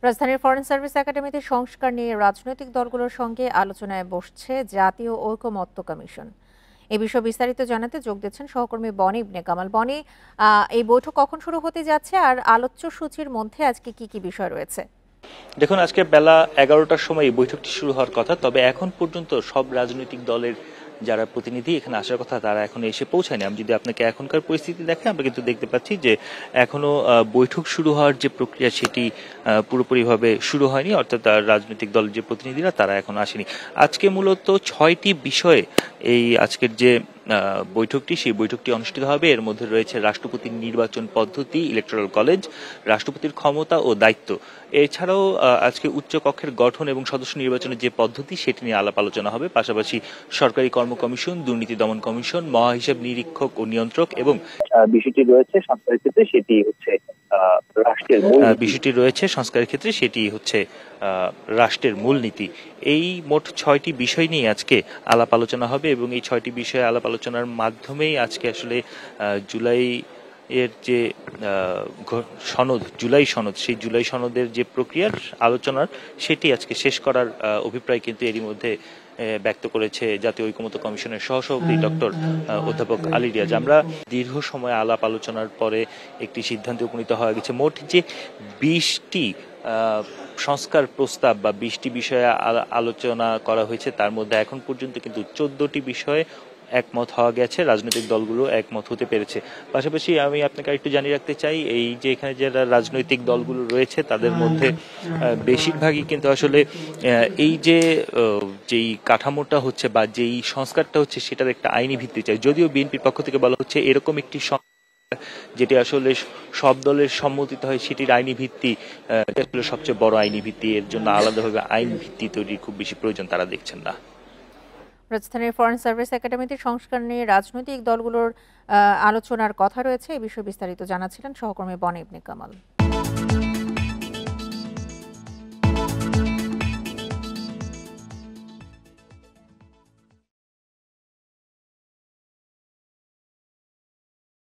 রাজধানীর foreign service একাডেমিতে সংস্কার নিয়ে রাজনৈতিক দলগুলোর সঙ্গে আলোচনায় বসছে জাতীয় ঐকমত্য কমিশন। এ বিষয়ে বিস্তারিত জানাতে যোগ দিচ্ছেন সহকর্মী বনি ইবনে কামাল। বনি, এই বৈঠক কখন শুরু হতে যাচ্ছে আর আলোচ্য সূচির মধ্যে আজকে কি কি বিষয় রয়েছে? দেখুন, আজকে বেলা 11টার সময় এই বৈঠকটি শুরু হওয়ার কথা, তবে এখন পর্যন্ত সব রাজনৈতিক দলের যারা প্রতিনিধি এখানে আসার কথা তারা এখন এসে পৌঁছায়নি। আমি যদি আপনাকে এখনকার পরিস্থিতি দেখে, আমরা কিন্তু দেখতে পাচ্ছি যে এখনো বৈঠক শুরু হওয়ার যে প্রক্রিয়া সেটি পুরোপুরিভাবে শুরু হয়নি, অর্থাৎ রাজনৈতিক দলের যে প্রতিনিধিরা তারা এখন আসেনি। আজকে মূলত 6টি বিষয়ে এই আজকের যে বৈঠকটি সেই বৈঠকটি অনুষ্ঠিত হবে। এর মধ্যে রয়েছে রাষ্ট্রপতির নির্বাচন পদ্ধতি, ইলেকটোরাল কলেজ, রাষ্ট্রপতির ক্ষমতা ও দায়িত্ব। এছাড়াও আজকে উচ্চ কক্ষের গঠন এবং সদস্য নির্বাচনের যে পদ্ধতি সেটি নিয়ে আলাপ আলোচনা হবে। পাশাপাশি সরকারি কর্ম কমিশন, দুর্নীতি দমন কমিশন, মহাহিসাব নিরীক্ষক ও নিয়ন্ত্রক এবং বিষয়টি রয়েছে সংস্কারের ক্ষেত্রে সেটি হচ্ছে রাষ্ট্রের মূলনীতি। এই মোট 6টি বিষয় নিয়ে আজকে আলাপ আলোচনা হবে এবং এই 6টি বিষয়ে আলাপ আলোচনার মাধ্যমেই আজকে আসলে জুলাই এর যে জুলাই সনদ, সেই জুলাই সনদের যে প্রক্রিয়ার আলোচনার সেটি আজকে শেষ করার অভিপ্রায় কিন্তু এরই মধ্যে ব্যক্ত করেছে জাতীয় ঐকমত্য কমিশনের সহসভাপতি ডক্টর অধ্যাপক আলী রিয়াজ। আমরা দীর্ঘ সময় আলাপ আলোচনার পরে একটি সিদ্ধান্তে উপনীত হওয়া গেছে। মোট যে 20টি সংস্কার প্রস্তাব বা 20টি বিষয়ে আলোচনা করা হয়েছে, তার মধ্যে এখন পর্যন্ত কিন্তু 14টি বিষয়ে একমত হওয়া গেছে, রাজনৈতিক দলগুলো একমত হতে পেরেছে। পাশাপাশি আমি আপনাকে একটু জানিয়ে রাখতে চাই, এই যে এখানে যারা রাজনৈতিক দলগুলো রয়েছে তাদের মধ্যে বেশিরভাগই কিন্তু আসলে এই যে যেই কাঠামোটা হচ্ছে বা যেই সংস্কারটা হচ্ছে সেটার একটা আইনি ভিত্তি চাই। যদিও বিএনপির পক্ষ থেকে বলা হচ্ছে এরকম একটি যেটি আসলে সব দলের সম্মতিতে হয়, সেটির আইনি ভিত্তি আসলে সবচেয়ে বড় আইনি ভিত্তি, এর জন্য আলাদাভাবে আইন ভিত্তি তৈরির খুব বেশি প্রয়োজন তারা দেখছেন না। রাজধানীর ফরেন সার্ভিস একাডেমিতে সংস্কার নিয়ে রাজনৈতিক দলগুলোর আলোচনার কথা রয়েছে। এই বিষয়ে বিস্তারিত জানাচ্ছিলেন সহকর্মী বনি ইবনে কামাল।